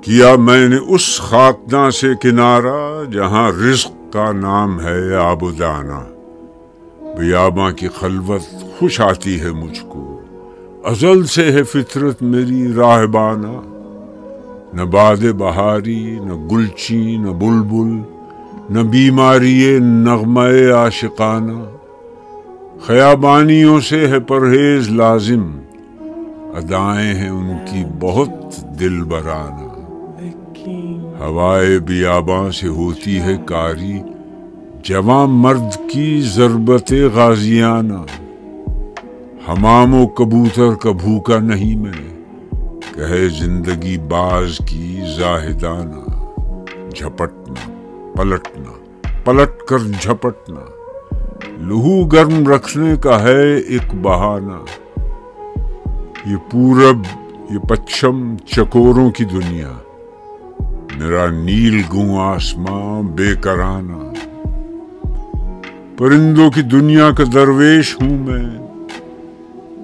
किया मैंने उस खाकना से किनारा जहां रिज़्क़ का नाम है आबुदाना। बियाबां की खलवत खुश आती है मुझको, अज़ल से है फितरत मेरी राहबाना। न बादे बहारी न गुलची न बुलबुल, न बीमारिये नग़्मे आशिकाना। खयाबानियों से है परहेज लाजिम, अदाएं हैं उनकी बहुत दिलबराना। हवाए बियाबां से होती है कारी, जवां मर्द की ज़रबते गाजियाना। हमामो कबूतर का भूखा नहीं मैं, कहे जिंदगी बाज की जाहिदाना। झपटना पलटना पलट कर झपटना, लहू गर्म रखने का है एक बहाना। ये पूरब ये पश्चिम चकोरों की दुनिया, मेरा नील गुं आसमां बेकराना। परिंदों की दुनिया का दरवेश हूं मैं,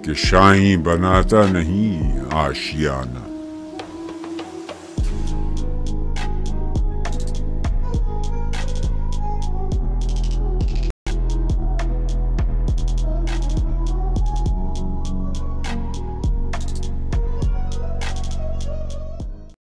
कि शाही बनाता नहीं आशियाना।